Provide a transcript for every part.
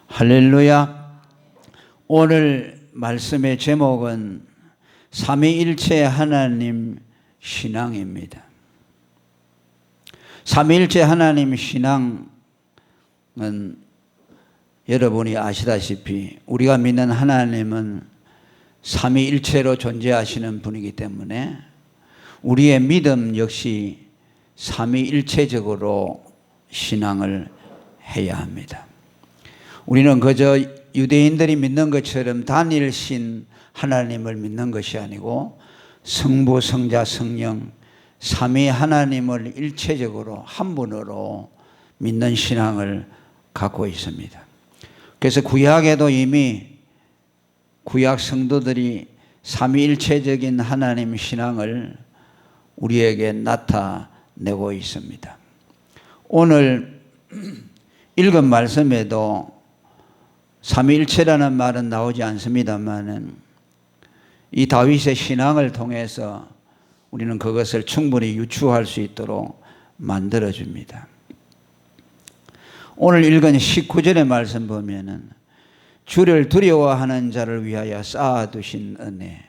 할렐루야. 오늘 말씀의 제목은 삼위일체 하나님 신앙입니다. 삼위일체 하나님 신앙은 여러분이 아시다시피 우리가 믿는 하나님은 삼위일체로 존재하시는 분이기 때문에 우리의 믿음 역시 삼위일체적으로 신앙을 해야 합니다. 우리는 그저 유대인들이 믿는 것처럼 단일신 하나님을 믿는 것이 아니고 성부, 성자, 성령 삼위 하나님을 일체적으로 한 분으로 믿는 신앙을 갖고 있습니다. 그래서 구약에도 이미 구약 성도들이 삼위일체적인 하나님 신앙을 우리에게 나타내고 있습니다. 오늘 읽은 말씀에도 삼위일체라는 말은 나오지 않습니다만 이 다윗의 신앙을 통해서 우리는 그것을 충분히 유추할 수 있도록 만들어줍니다. 오늘 읽은 19절의 말씀 보면은 주를 두려워하는 자를 위하여 쌓아두신 은혜,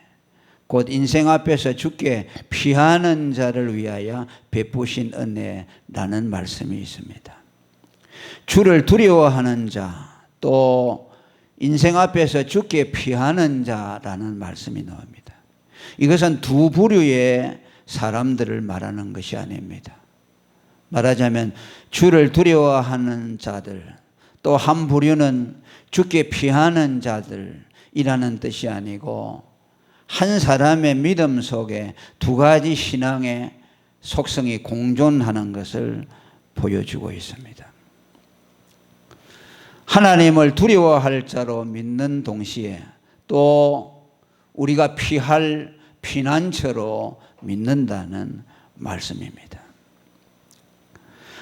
곧 인생 앞에서 주께 피하는 자를 위하여 베푸신 은혜라는 말씀이 있습니다. 주를 두려워하는 자, 또 인생 앞에서 주께 피하는 자라는 말씀이 나옵니다. 이것은 두 부류의 사람들을 말하는 것이 아닙니다. 말하자면 주를 두려워하는 자들, 또 한 부류는 주께 피하는 자들이라는 뜻이 아니고 한 사람의 믿음 속에 두 가지 신앙의 속성이 공존하는 것을 보여주고 있습니다. 하나님을 두려워할 자로 믿는 동시에 또 우리가 피할 피난처로 믿는다는 말씀입니다.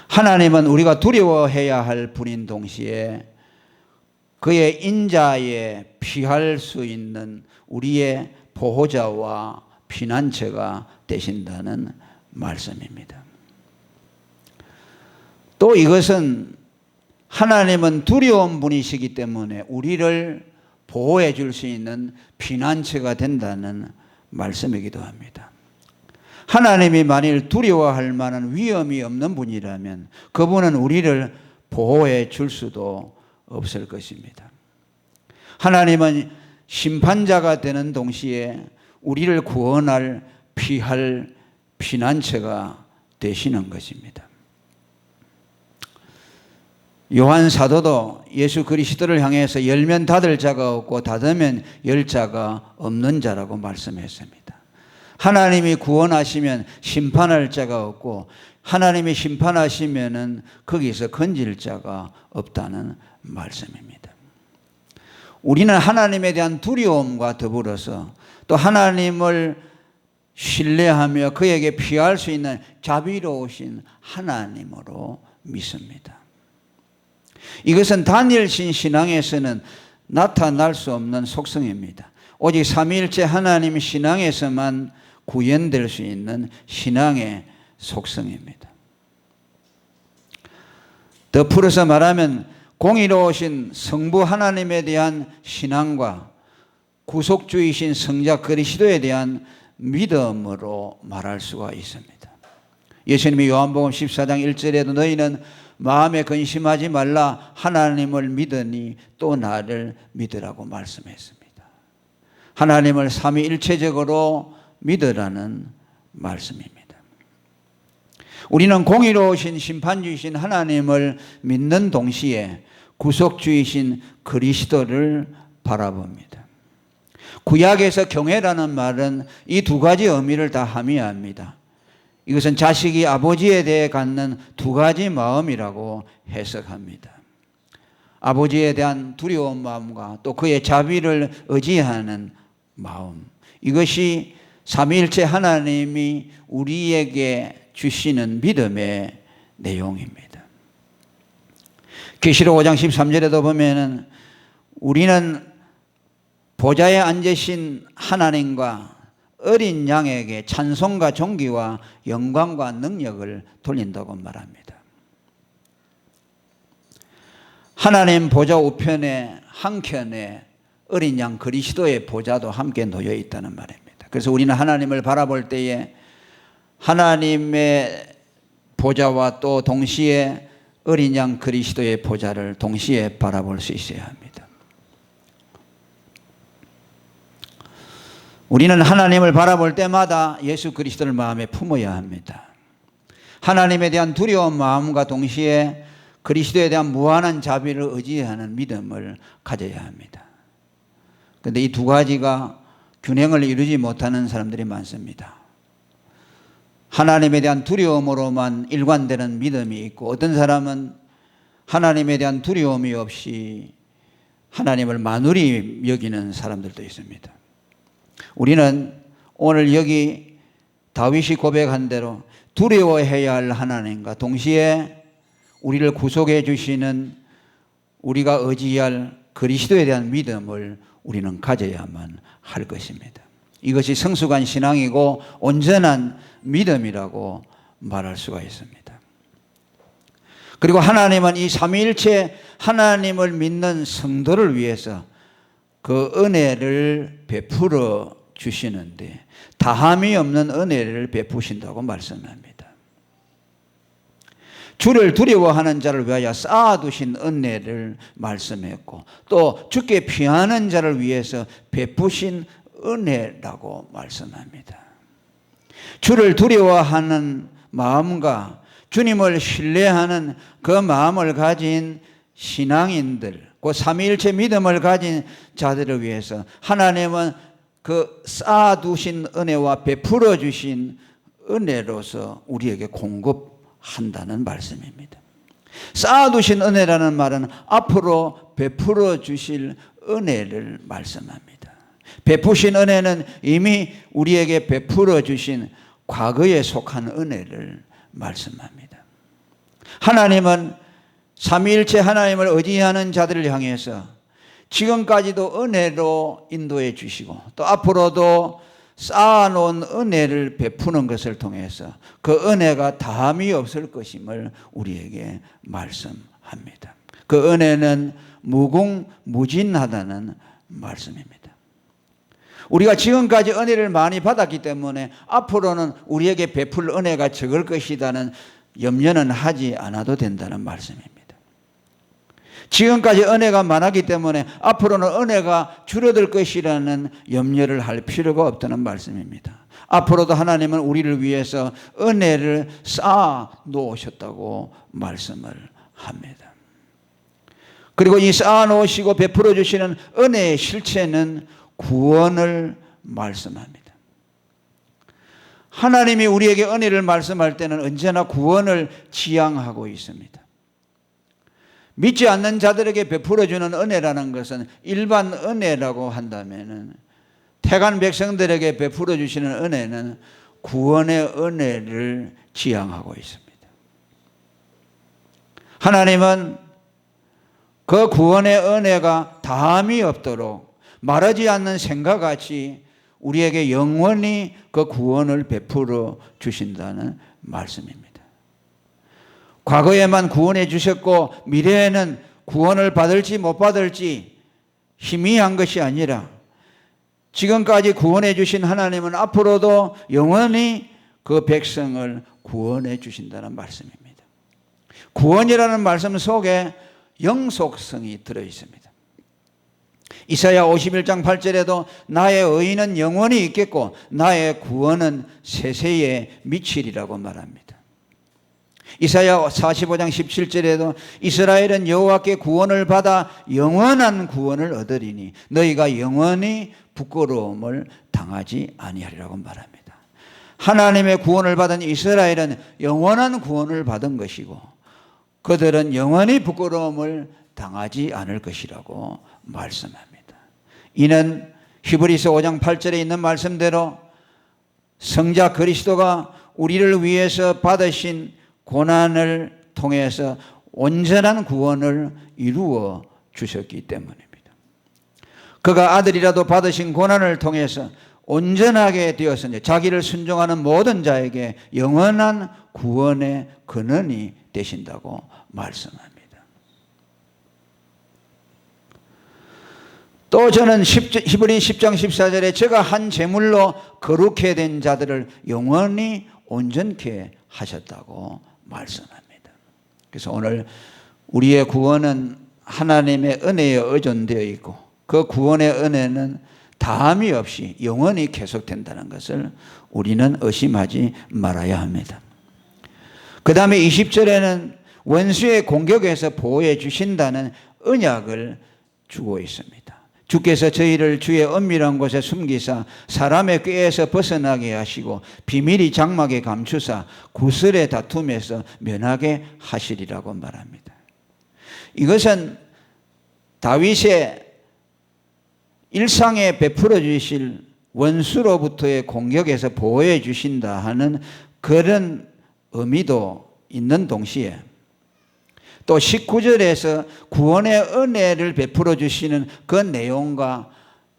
하나님은 우리가 두려워해야 할 분인 동시에 그의 인자에 피할 수 있는 우리의 보호자와 피난처가 되신다는 말씀입니다. 또 이것은 하나님은 두려운 분이시기 때문에 우리를 보호해 줄 수 있는 피난처가 된다는 말씀이기도 합니다. 하나님이 만일 두려워할 만한 위험이 없는 분이라면 그분은 우리를 보호해 줄 수도 없을 것입니다. 하나님은 심판자가 되는 동시에 우리를 구원할 피할 피난처가 되시는 것입니다. 요한 사도도 예수 그리스도를 향해서 열면 닫을 자가 없고 닫으면 열 자가 없는 자라고 말씀했습니다. 하나님이 구원하시면 심판할 자가 없고 하나님이 심판하시면은 거기서 건질 자가 없다는 말씀입니다. 우리는 하나님에 대한 두려움과 더불어서 또 하나님을 신뢰하며 그에게 피할 수 있는 자비로우신 하나님으로 믿습니다. 이것은 단일신 신앙에서는 나타날 수 없는 속성입니다. 오직 삼위일체 하나님 신앙에서만 구현될 수 있는 신앙의 속성입니다. 더 풀어서 말하면 공의로우신 성부 하나님에 대한 신앙과 구속주이신 성자 그리스도에 대한 믿음으로 말할 수가 있습니다. 예수님이 요한복음 14장 1절에도 너희는 마음에 근심하지 말라 하나님을 믿으니 또 나를 믿으라고 말씀했습니다. 하나님을 삼위일체적으로 믿으라는 말씀입니다. 우리는 공의로우신 심판주이신 하나님을 믿는 동시에 구속주이신 그리스도를 바라봅니다. 구약에서 경외라는 말은 이 두 가지 의미를 다 함의합니다. 이것은 자식이 아버지에 대해 갖는 두 가지 마음이라고 해석합니다. 아버지에 대한 두려운 마음과 또 그의 자비를 의지하는 마음, 이것이 삼위일체 하나님이 우리에게 주시는 믿음의 내용입니다. 계시록 5장 13절에도 보면은 우리는 보좌에 앉으신 하나님과 어린 양에게 찬송과 존귀와 영광과 능력을 돌린다고 말합니다. 하나님 보좌 우편에 한켠에 어린 양 그리스도의 보좌도 함께 놓여 있다는 말입니다. 그래서 우리는 하나님을 바라볼 때에 하나님의 보좌와 또 동시에 어린 양 그리스도의 보좌를 동시에 바라볼 수 있어야 합니다. 우리는 하나님을 바라볼 때마다 예수 그리스도를 마음에 품어야 합니다. 하나님에 대한 두려운 마음과 동시에 그리스도에 대한 무한한 자비를 의지하는 믿음을 가져야 합니다. 그런데 이 두 가지가 균형을 이루지 못하는 사람들이 많습니다. 하나님에 대한 두려움으로만 일관되는 믿음이 있고, 어떤 사람은 하나님에 대한 두려움이 없이 하나님을 만우리 여기는 사람들도 있습니다. 우리는 오늘 여기 다윗이 고백한 대로 두려워해야 할 하나님과 동시에 우리를 구속해 주시는 우리가 의지할 그리스도에 대한 믿음을 우리는 가져야만 할 것입니다. 이것이 성숙한 신앙이고 온전한 믿음이라고 말할 수가 있습니다. 그리고 하나님은 이 삼위일체 하나님을 믿는 성도를 위해서 그 은혜를 베풀어 주시는데 다함이 없는 은혜를 베푸신다고 말씀합니다. 주를 두려워하는 자를 위하여 쌓아두신 은혜를 말씀했고, 또 주께 피하는 자를 위해서 베푸신 은혜라고 말씀합니다. 주를 두려워하는 마음과 주님을 신뢰하는 그 마음을 가진 신앙인들, 그 삼위일체 믿음을 가진 자들을 위해서 하나님은 그 쌓아두신 은혜와 베풀어 주신 은혜로서 우리에게 공급한다는 말씀입니다. 쌓아두신 은혜라는 말은 앞으로 베풀어 주실 은혜를 말씀합니다. 베푸신 은혜는 이미 우리에게 베풀어 주신 과거에 속한 은혜를 말씀합니다. 하나님은 삼위일체 하나님을 의지하는 자들을 향해서 지금까지도 은혜로 인도해 주시고 또 앞으로도 쌓아놓은 은혜를 베푸는 것을 통해서 그 은혜가 다함이 없을 것임을 우리에게 말씀합니다. 그 은혜는 무궁무진하다는 말씀입니다. 우리가 지금까지 은혜를 많이 받았기 때문에 앞으로는 우리에게 베풀 은혜가 적을 것이라는 염려는 하지 않아도 된다는 말씀입니다. 지금까지 은혜가 많았기 때문에 앞으로는 은혜가 줄어들 것이라는 염려를 할 필요가 없다는 말씀입니다. 앞으로도 하나님은 우리를 위해서 은혜를 쌓아 놓으셨다고 말씀을 합니다. 그리고 이 쌓아 놓으시고 베풀어 주시는 은혜의 실체는 구원을 말씀합니다. 하나님이 우리에게 은혜를 말씀할 때는 언제나 구원을 지향하고 있습니다. 믿지 않는 자들에게 베풀어주는 은혜라는 것은 일반 은혜라고 한다면 택한 백성들에게 베풀어 주시는 은혜는 구원의 은혜를 지향하고 있습니다. 하나님은 그 구원의 은혜가 다함이 없도록 마르지 않는 생과 같이 우리에게 영원히 그 구원을 베풀어 주신다는 말씀입니다. 과거에만 구원해 주셨고 미래에는 구원을 받을지 못 받을지 희미한 것이 아니라 지금까지 구원해 주신 하나님은 앞으로도 영원히 그 백성을 구원해 주신다는 말씀입니다. 구원이라는 말씀 속에 영속성이 들어 있습니다. 이사야 51장 8절에도 나의 의인은 영원히 있겠고 나의 구원은 세세에 미치리라고 말합니다. 이사야 45장 17절에도 이스라엘은 여호와께 구원을 받아 영원한 구원을 얻으리니 너희가 영원히 부끄러움을 당하지 아니하리라고 말합니다. 하나님의 구원을 받은 이스라엘은 영원한 구원을 받은 것이고 그들은 영원히 부끄러움을 당하지 않을 것이라고 말씀합니다. 이는 히브리서 5장 8절에 있는 말씀대로 성자 그리스도가 우리를 위해서 받으신 고난을 통해서 온전한 구원을 이루어 주셨기 때문입니다. 그가 아들이라도 받으신 고난을 통해서 온전하게 되어서 자기를 순종하는 모든 자에게 영원한 구원의 근원이 되신다고 말씀합니다. 또 저는 히브리 10장 14절에 제가 한 제물로 거룩해 된 자들을 영원히 온전케 하셨다고 말씀합니다. 그래서 오늘 우리의 구원은 하나님의 은혜에 의존되어 있고 그 구원의 은혜는 다함이 없이 영원히 계속된다는 것을 우리는 의심하지 말아야 합니다. 그 다음에 20절에는 원수의 공격에서 보호해 주신다는 언약을 주고 있습니다. 주께서 저희를 주의 은밀한 곳에 숨기사 사람의 꾀에서 벗어나게 하시고 비밀이 장막에 감추사 구슬의 다툼에서 면하게 하시리라고 말합니다. 이것은 다윗의 일상에 베풀어 주실 원수로부터의 공격에서 보호해 주신다 하는 그런 의미도 있는 동시에 또 19절에서 구원의 은혜를 베풀어 주시는 그 내용과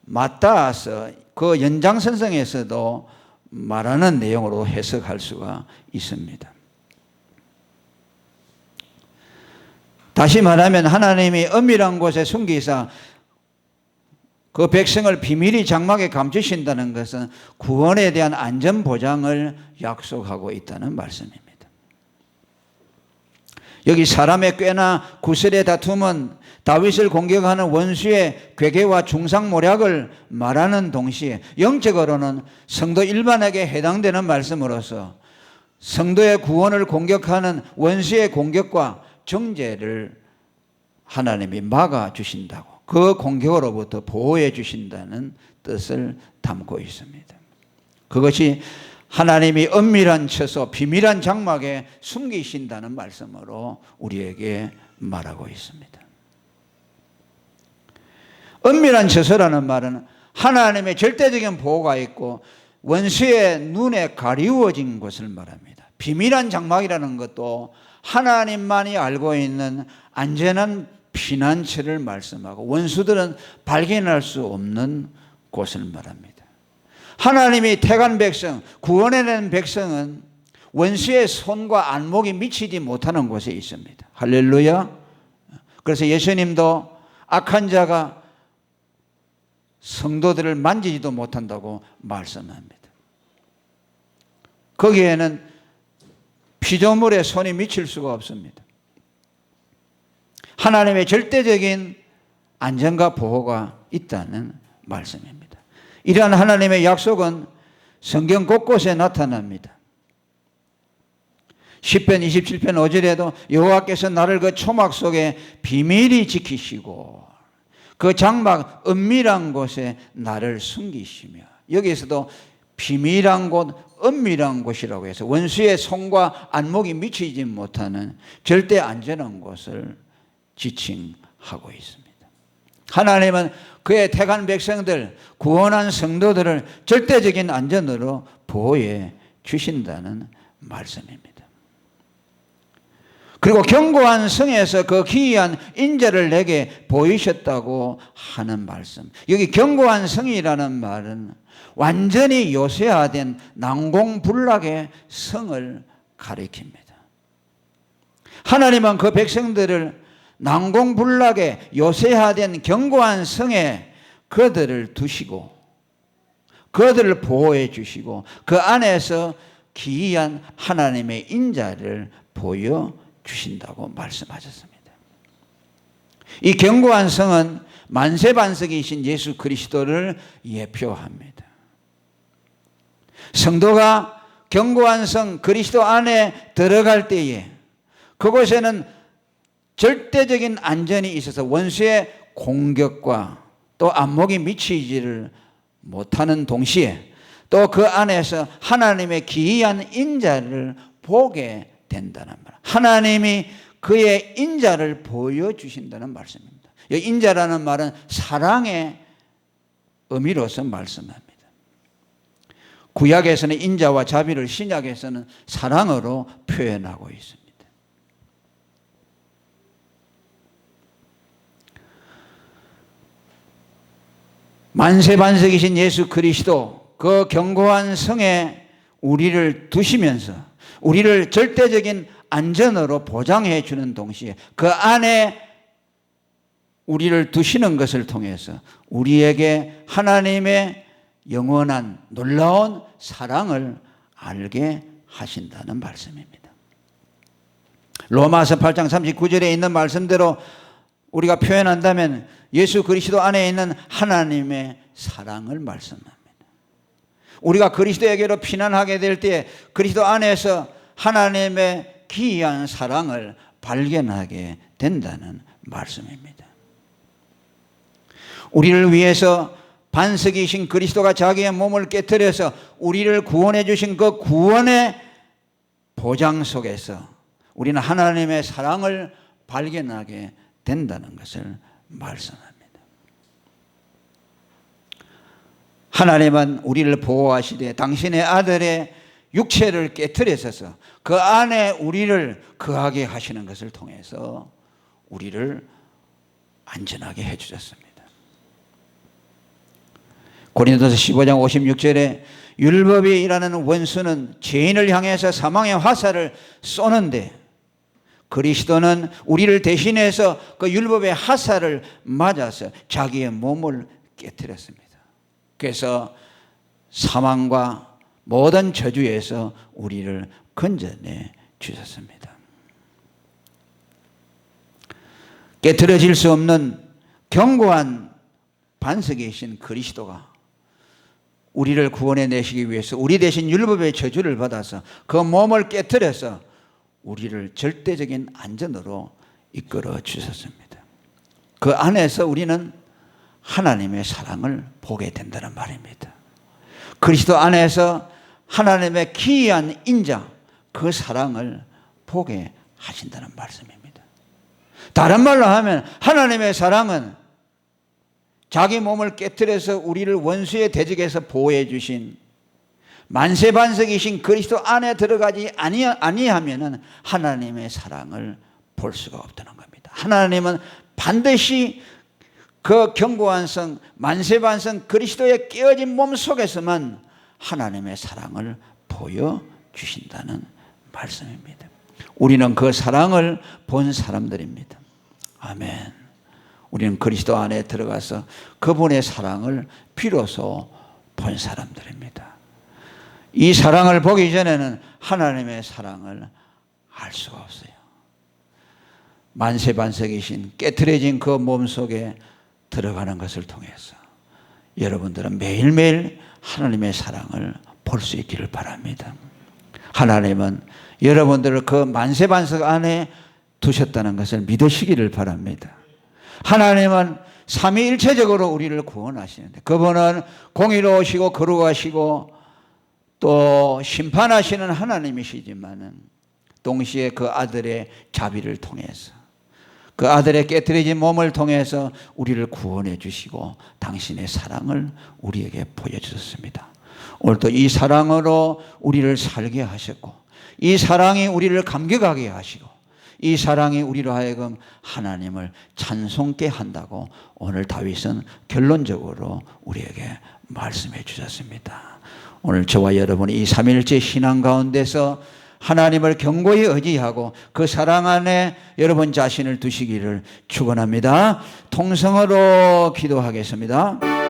맞닿아서 그 연장선상에서도 말하는 내용으로 해석할 수가 있습니다. 다시 말하면 하나님이 은밀한 곳에 숨기사 그 백성을 비밀히 장막에 감추신다는 것은 구원에 대한 안전 보장을 약속하고 있다는 말씀입니다. 여기 사람의 꾀나 구슬의 다툼은 다윗을 공격하는 원수의 괴계와 중상모략을 말하는 동시에 영적으로는 성도 일반에게 해당되는 말씀으로서 성도의 구원을 공격하는 원수의 공격과 정죄를 하나님이 막아주신다고 그 공격으로부터 보호해 주신다는 뜻을 담고 있습니다. 그것이 하나님이 은밀한 처소, 비밀한 장막에 숨기신다는 말씀으로 우리에게 말하고 있습니다. 은밀한 처소라는 말은 하나님의 절대적인 보호가 있고 원수의 눈에 가리워진 것을 말합니다. 비밀한 장막이라는 것도 하나님만이 알고 있는 안전한 피난처를 말씀하고 원수들은 발견할 수 없는 곳을 말합니다. 하나님이 택한 백성, 구원해낸 백성은 원수의 손과 안목이 미치지 못하는 곳에 있습니다. 할렐루야. 그래서 예수님도 악한 자가 성도들을 만지지도 못한다고 말씀합니다. 거기에는 피조물의 손이 미칠 수가 없습니다. 하나님의 절대적인 안전과 보호가 있다는 말씀입니다. 이러한 하나님의 약속은 성경 곳곳에 나타납니다. 시편 27편 5절에도 여호와께서 나를 그 초막 속에 비밀히 지키시고 그 장막 은밀한 곳에 나를 숨기시며, 여기에서도 비밀한 곳, 은밀한 곳이라고 해서 원수의 손과 안목이 미치지 못하는 절대 안전한 곳을 지칭하고 있습니다. 하나님은 그의 택한 백성들, 구원한 성도들을 절대적인 안전으로 보호해 주신다는 말씀입니다. 그리고 견고한 성에서 그 기이한 인자를 내게 보이셨다고 하는 말씀. 여기 견고한 성이라는 말은 완전히 요새화된 난공불락의 성을 가리킵니다. 하나님은 그 백성들을 난공불락의 요새화된 견고한 성에 그들을 두시고 그들을 보호해 주시고 그 안에서 기이한 하나님의 인자를 보여주신다고 말씀하셨습니다. 이 견고한 성은 만세반석이신 예수 그리스도를 예표합니다. 성도가 견고한 성 그리스도 안에 들어갈 때에 그곳에는 절대적인 안전이 있어서 원수의 공격과 또 안목이 미치지를 못하는 동시에 또 그 안에서 하나님의 기이한 인자를 보게 된다는 말. 하나님이 그의 인자를 보여주신다는 말씀입니다. 이 인자라는 말은 사랑의 의미로서 말씀합니다. 구약에서는 인자와 자비를, 신약에서는 사랑으로 표현하고 있습니다. 만세반석이신 예수 그리스도 그 견고한 성에 우리를 두시면서 우리를 절대적인 안전으로 보장해 주는 동시에 그 안에 우리를 두시는 것을 통해서 우리에게 하나님의 영원한 놀라운 사랑을 알게 하신다는 말씀입니다. 로마서 8장 39절에 있는 말씀대로 우리가 표현한다면 예수 그리스도 안에 있는 하나님의 사랑을 말씀합니다. 우리가 그리스도에게로 피난하게 될 때 그리스도 안에서 하나님의 기이한 사랑을 발견하게 된다는 말씀입니다. 우리를 위해서 반석이신 그리스도가 자기의 몸을 깨뜨려서 우리를 구원해 주신 그 구원의 보장 속에서 우리는 하나님의 사랑을 발견하게 된다는 것을 말씀합니다. 하나님은 우리를 보호하시되 당신의 아들의 육체를 깨뜨리셔서 그 안에 우리를 거하게 하시는 것을 통해서 우리를 안전하게 해주셨습니다. 고린도서 15장 56절에 율법이라는 원수는 죄인을 향해서 사망의 화살을 쏘는데 그리스도는 우리를 대신해서 그 율법의 화살을 맞아서 자기의 몸을 깨뜨렸습니다. 그래서 사망과 모든 저주에서 우리를 건져내 주셨습니다. 깨트려질 수 없는 견고한 반석이신 그리스도가 우리를 구원해 내시기 위해서 우리 대신 율법의 저주를 받아서 그 몸을 깨트려서 우리를 절대적인 안전으로 이끌어 주셨습니다. 그 안에서 우리는 하나님의 사랑을 보게 된다는 말입니다. 그리스도 안에서 하나님의 기이한 인자, 그 사랑을 보게 하신다는 말씀입니다. 다른 말로 하면 하나님의 사랑은 자기 몸을 깨뜨려서 우리를 원수의 대적에서 보호해 주신 만세반석이신 그리스도 안에 들어가지 아니하면 하나님의 사랑을 볼 수가 없다는 겁니다. 하나님은 반드시 그 견고한 성 만세반석 그리스도의 깨어진 몸 속에서만 하나님의 사랑을 보여주신다는 말씀입니다. 우리는 그 사랑을 본 사람들입니다. 아멘. 우리는 그리스도 안에 들어가서 그분의 사랑을 비로소 본 사람들입니다. 이 사랑을 보기 전에는 하나님의 사랑을 알 수가 없어요. 만세반석이신 깨트려진 그 몸속에 들어가는 것을 통해서 여러분들은 매일매일 하나님의 사랑을 볼 수 있기를 바랍니다. 하나님은 여러분들을 그 만세반석 안에 두셨다는 것을 믿으시기를 바랍니다. 하나님은 삼위일체적으로 우리를 구원하시는데 그분은 공의로우시고 거룩하시고 또 심판하시는 하나님이시지만은 동시에 그 아들의 자비를 통해서 그 아들의 깨트려진 몸을 통해서 우리를 구원해 주시고 당신의 사랑을 우리에게 보여주셨습니다. 오늘도 이 사랑으로 우리를 살게 하셨고 이 사랑이 우리를 감격하게 하시고 이 사랑이 우리로 하여금 하나님을 찬송케 한다고 오늘 다윗은 결론적으로 우리에게 말씀해 주셨습니다. 오늘 저와 여러분이 이 삼일째 신앙 가운데서 하나님을 견고히 의지하고 그 사랑 안에 여러분 자신을 두시기를 축원합니다. 통성으로 기도하겠습니다.